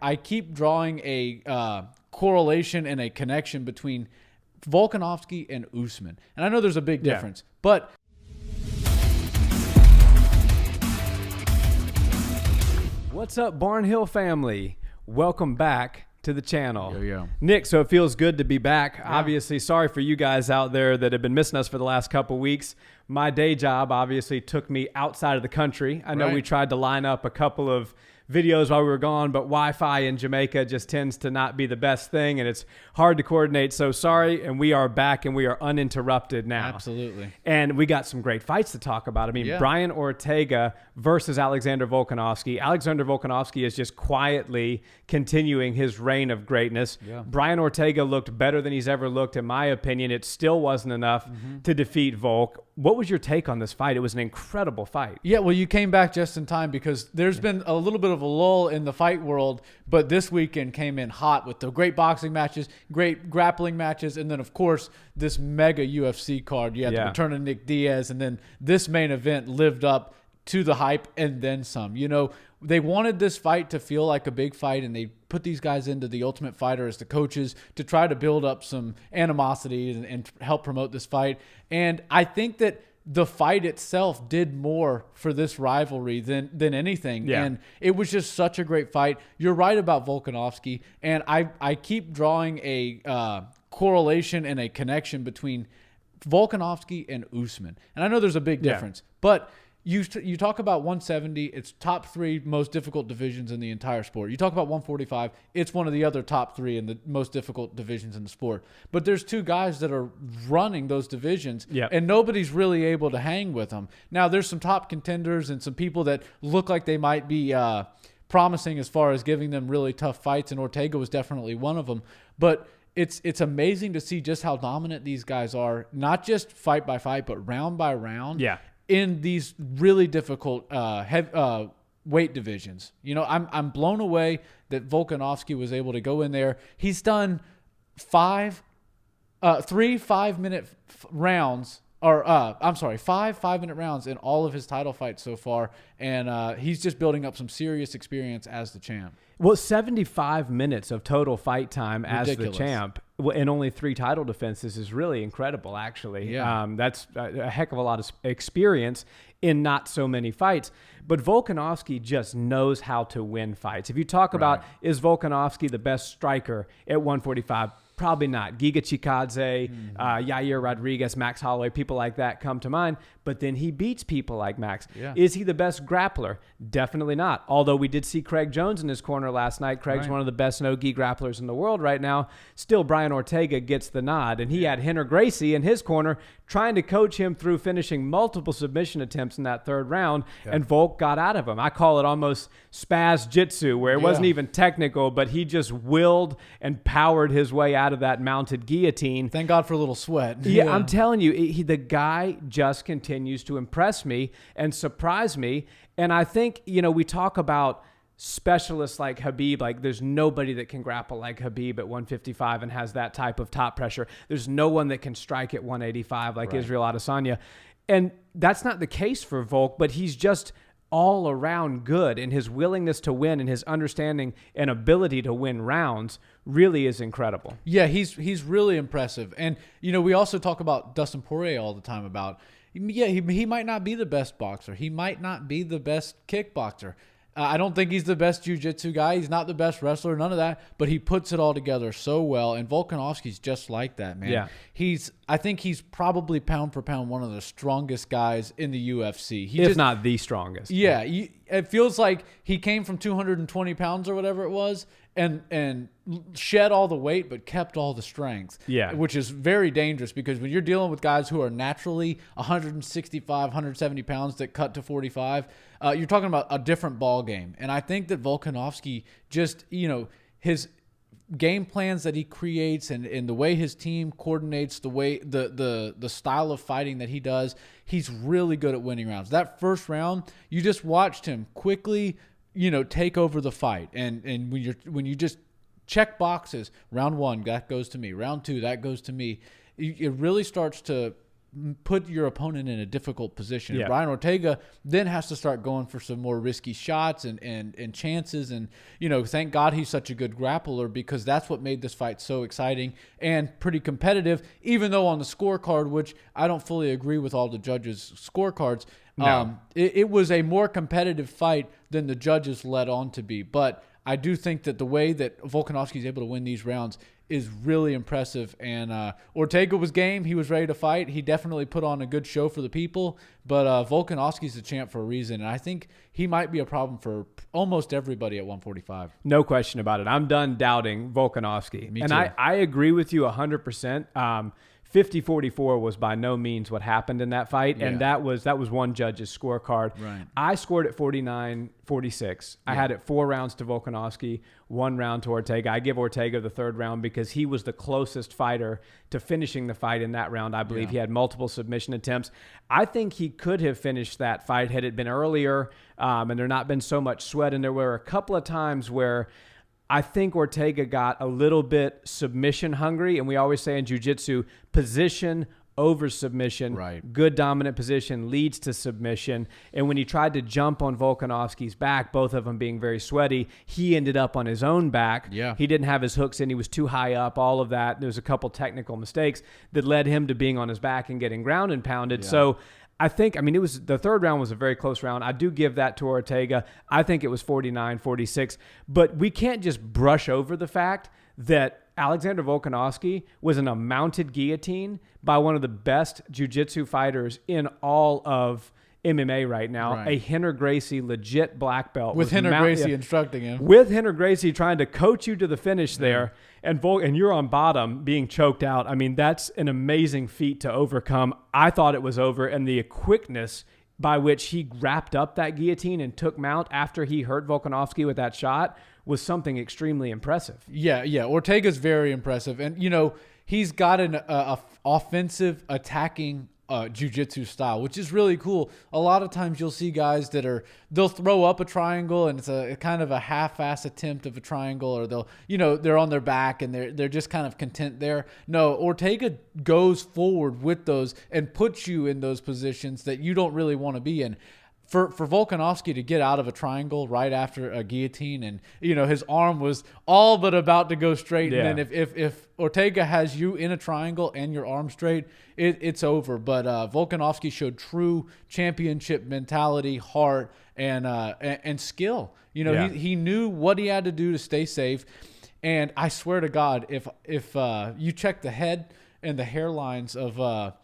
I keep drawing a correlation and a connection between Volkanovski and Usman. And I know there's a big difference, but what's up, Barnhill family? Welcome back to the channel. Yo. Nick, so it feels good to be back. Yeah. Obviously, sorry for you guys out there that have been missing us for the last couple weeks. My day job obviously took me outside of the country. I know we tried to line up a couple of videos while we were gone, but Wi-Fi in Jamaica just tends to not be the best thing, and it's hard to coordinate. So sorry, and we are back, and we are uninterrupted now. Absolutely. And we got some great fights to talk about. I mean, Brian Ortega versus Alexander Volkanovski. Alexander Volkanovski is just quietly continuing his reign of greatness. Yeah. Brian Ortega looked better than he's ever looked, in my opinion. It still wasn't enough to defeat Volk. What was your take on this fight? It was an incredible fight. Yeah, well, you came back just in time because there's been a little bit of a lull in the fight world, but this weekend came in hot with the great boxing matches, great grappling matches, and then, of course, this mega UFC card. You had the return of Nick Diaz, and then this main event lived up to the hype and then some. You know, they wanted this fight to feel like a big fight, and they put these guys into the Ultimate Fighter as the coaches to try to build up some animosity and help promote this fight. And I think that the fight itself did more for this rivalry than anything. Yeah. And it was just such a great fight. You're right about Volkanovski, and I keep drawing a correlation and a connection between Volkanovski and Usman. And I know there's a big difference, but you talk about 170, it's top 3 most difficult divisions in the entire sport. You talk about 145, it's one of the other top 3 in the most difficult divisions in the sport. But there's 2 guys that are running those divisions, and nobody's really able to hang with them. Now, there's some top contenders and some people that look like they might be promising as far as giving them really tough fights, and Ortega was definitely one of them. But it's amazing to see just how dominant these guys are, not just fight by fight, but round by round. Yeah. In these really difficult weight divisions. You know, I'm blown away that Volkanovski was able to go in there. He's done 3 5-minute rounds, or 5 5-minute rounds in all of his title fights so far, and he's just building up some serious experience as the champ. Well, 75 minutes of total fight time as the champ and only 3 title defenses is really incredible, actually. Yeah. That's a heck of a lot of experience in not so many fights. But Volkanovski just knows how to win fights. If you talk about, is Volkanovski the best striker at 145? Probably not. Giga Chikadze, Yair Rodriguez, Max Holloway, people like that come to mind. But then he beats people like Max. Yeah. Is he the best grappler? Definitely not. Although we did see Craig Jones in his corner last night. Craig's one of the best no-gi grapplers in the world right now. Still, Brian Ortega gets the nod. And he had Henner Gracie in his corner trying to coach him through finishing multiple submission attempts in that 3rd round. Yeah. And Volk got out of him. I call it almost spaz jitsu, where it wasn't even technical, but he just willed and powered his way out of that mounted guillotine. Thank God for a little sweat. Yeah, I'm telling you, the guy just continues to impress me and surprise me. And I think, you know, we talk about specialists like Khabib, like there's nobody that can grapple like Khabib at 155 and has that type of top pressure. There's no one that can strike at 185 like Israel Adesanya. And that's not the case for Volk, but he's just all around good, and his willingness to win and his understanding and ability to win rounds really is incredible. Yeah, he's really impressive. And, you know, we also talk about Dustin Poirier all the time about, he might not be the best boxer. He might not be the best kickboxer. I don't think he's the best jiu-jitsu guy. He's not the best wrestler, none of that, but he puts it all together so well, and Volkanovski's just like that, man. Yeah. I think he's probably pound for pound one of the strongest guys in the UFC. If not the strongest. Yeah, it feels like he came from 220 pounds or whatever it was and shed all the weight but kept all the strength. Yeah. Which is very dangerous because when you're dealing with guys who are naturally 165, 170 pounds that cut to 45, you're talking about a different ball game. And I think that Volkanovski just, you know, his game plans that he creates and the way his team coordinates, the way the style of fighting that he does, he's really good at winning rounds. That first round, you just watched him quickly, you know, take over the fight. And when you just check boxes, round 1, that goes to me. Round 2, that goes to me. It really starts to put your opponent in a difficult position. Yeah. Brian Ortega then has to start going for some more risky shots and chances. And, thank God he's such a good grappler, because that's what made this fight so exciting and pretty competitive, even though on the scorecard, which I don't fully agree with all the judges' scorecards, no. It was a more competitive fight than the judges led on to be. But I do think that the way that Volkanovski is able to win these rounds is really impressive. And Ortega was game. He was ready to fight. He definitely put on a good show for the people. But Volkanovski's the champ for a reason. And I think he might be a problem for almost everybody at 145. No question about it. I'm done doubting Volkanovski. Me and too. I agree with you 100%. 50-44 was by no means what happened in that fight, and that was one judge's scorecard. Right. I scored at 49-46. I had it 4 rounds to Volkanovski, 1 round to Ortega. I give Ortega the 3rd round because he was the closest fighter to finishing the fight in that round. I believe he had multiple submission attempts. I think he could have finished that fight had it been earlier, and there not been so much sweat. And there were a couple of times where I think Ortega got a little bit submission hungry, and we always say in jiu-jitsu, position over submission. Right. Good dominant position leads to submission. And when he tried to jump on Volkanovski's back, both of them being very sweaty, he ended up on his own back. Yeah. He didn't have his hooks in. He was too high up, all of that. There was a couple technical mistakes that led him to being on his back and getting ground and pounded. Yeah. So it was the 3rd round was a very close round. I do give that to Ortega. I think it was 49-46. But we can't just brush over the fact that Alexander Volkanovski was in a mounted guillotine by one of the best jiu-jitsu fighters in all of MMA right now. Right. A Henner Gracie legit black belt. With Henner Gracie instructing him. With Henner Gracie trying to coach you to the finish there, and you're on bottom being choked out. I mean, that's an amazing feat to overcome. I thought it was over, and the quickness by which he wrapped up that guillotine and took mount after he hurt Volkanovski with that shot was something extremely impressive. Yeah. Ortega's very impressive. And, he's got an offensive attacking jiu-jitsu style, which is really cool. A lot of times you'll see guys they'll throw up a triangle and it's a kind of a half-ass attempt of a triangle, or they're on their back and they're just kind of content there. No, Ortega goes forward with those and puts you in those positions that you don't really want to be in. For Volkanovski to get out of a triangle right after a guillotine, and his arm was all but about to go straight, and then if Ortega has you in a triangle and your arm straight, it's over. But Volkanovski showed true championship mentality, heart, and skill. He knew what he had to do to stay safe. And I swear to God, if you check the head and the hairlines of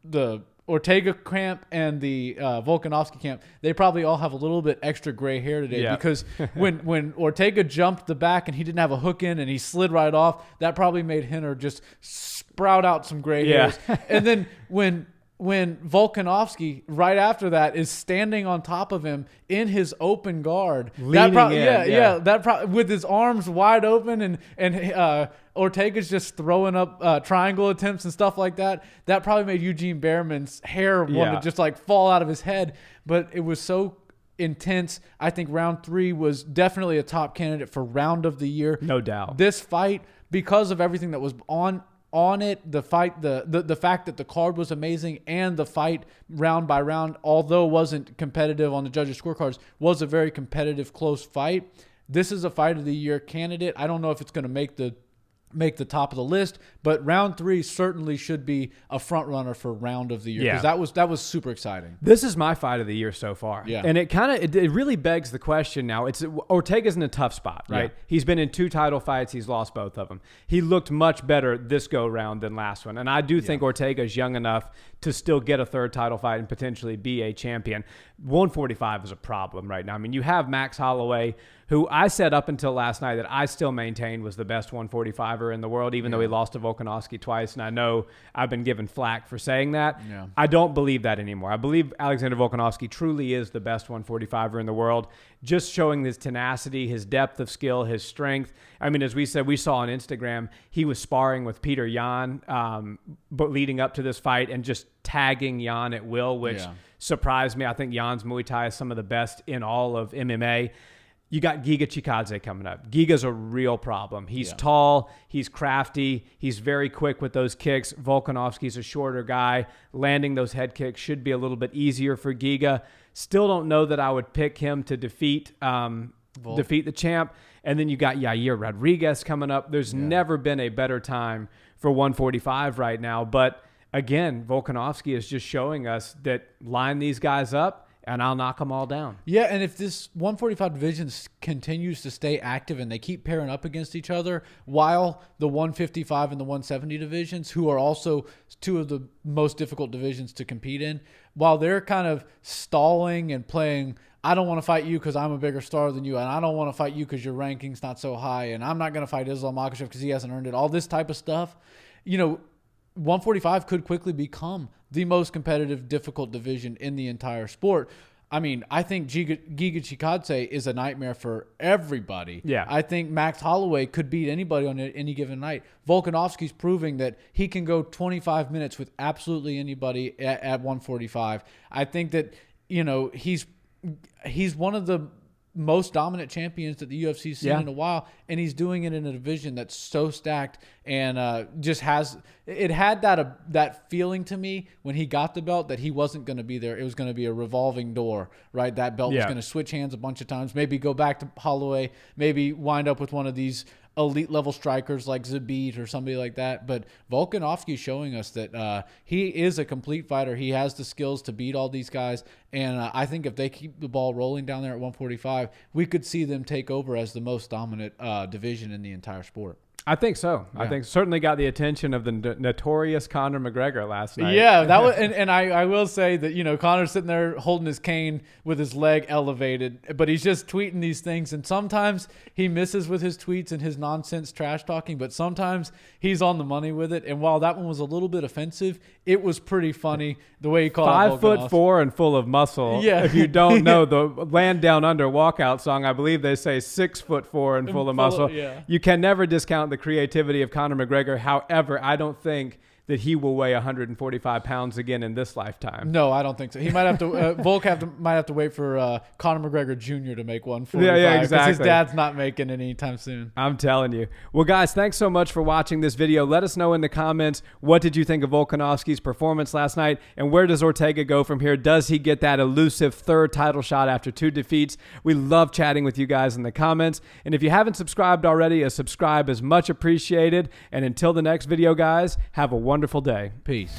the Ortega camp and the Volkanovski camp, they probably all have a little bit extra gray hair today, because when Ortega jumped the back and he didn't have a hook in and he slid right off, that probably made Henner just sprout out some gray hairs. And then when Volkanovski right after that is standing on top of him in his open guard, with his arms wide open, and Ortega's just throwing up triangle attempts and stuff like that. That probably made Eugene Behrman's hair want to just like fall out of his head. But it was so intense. I think round 3 was definitely a top candidate for round of the year. No doubt. This fight, because of everything that was on it, the fight, the fact that the card was amazing, and the fight round by round, although wasn't competitive on the judges' scorecards, was a very competitive, close fight. This is a fight of the year candidate. I don't know if it's going to make the top of the list, but round 3 certainly should be a front runner for round of the year, because that was super exciting. This is my fight of the year so far. Yeah. And it really begs the question now. Ortega's in a tough spot, right? Yeah. He's been in 2 title fights. He's lost both of them. He looked much better this go round than last one. And I do think Ortega's young enough to still get a 3rd title fight and potentially be a champion. 145 is a problem right now. I mean, you have Max Holloway, who I said up until last night that I still maintained was the best 145er in the world, even though he lost to Volkanovski twice. And I know I've been given flack for saying that. Yeah. I don't believe that anymore. I believe Alexander Volkanovski truly is the best 145er in the world, just showing his tenacity, his depth of skill, his strength. I mean, as we said, we saw on Instagram, he was sparring with Peter Yan but leading up to this fight and just tagging Yan at will, which surprised me. I think Yan's Muay Thai is some of the best in all of MMA. you got Giga Chikadze coming up. Giga's a real problem. He's tall, he's crafty, he's very quick with those kicks. Volkanovski's a shorter guy. Landing those head kicks should be a little bit easier for Giga. Still don't know that I would pick him to defeat the champ. And then you got Yair Rodriguez coming up. There's never been a better time for 145 right now. But again, Volkanovski is just showing us that line these guys up, and I'll knock them all down. Yeah, and if this 145 division continues to stay active and they keep pairing up against each other, while the 155 and the 170 divisions, who are also two of the most difficult divisions to compete in, while they're kind of stalling and playing, I don't want to fight you because I'm a bigger star than you, and I don't want to fight you because your ranking's not so high, and I'm not going to fight Islam Makhachev because he hasn't earned it, all this type of stuff, 145 could quickly become the most competitive, difficult division in the entire sport. I mean, I think Giga Chikadze is a nightmare for everybody. Yeah. I think Max Holloway could beat anybody on any given night. Volkanovski's proving that he can go 25 minutes with absolutely anybody at 145. I think that, he's one of the most dominant champions that the UFC's seen in a while, and he's doing it in a division that's so stacked and just had that feeling to me when he got the belt that he wasn't going to be there. It was going to be a revolving door, right? That belt was going to switch hands a bunch of times, maybe go back to Holloway, maybe wind up with one of these elite level strikers like Zabit or somebody like that. But Volkanovski's showing us that he is a complete fighter. He has the skills to beat all these guys. And I think if they keep the ball rolling down there at 145, we could see them take over as the most dominant division in the entire sport. I think so. Yeah. I think certainly got the attention of the notorious Conor McGregor last night. Yeah, that was, and I will say that Conor's sitting there holding his cane with his leg elevated, but he's just tweeting these things, and sometimes he misses with his tweets and his nonsense trash talking, but sometimes he's on the money with it. And while that one was a little bit offensive, it was pretty funny the way he called it. 5'4" and full of muscle. Yeah. If you don't know the Land Down Under walkout song, I believe they say 6'4" and full of muscle. You can never discount the creativity of Conor McGregor. However, I don't think that he will weigh 145 pounds again in this lifetime. No, I don't think so. He might have to. Volk might have to wait for Conor McGregor Jr. to make 145. Yeah, exactly. His dad's not making it anytime soon. I'm telling you. Well, guys, thanks so much for watching this video. Let us know in the comments, what did you think of Volkanovski's performance last night, and where does Ortega go from here? Does he get that elusive third title shot after 2 defeats? We love chatting with you guys in the comments. And if you haven't subscribed already, a subscribe is much appreciated. And until the next video, guys, have a wonderful day. Peace.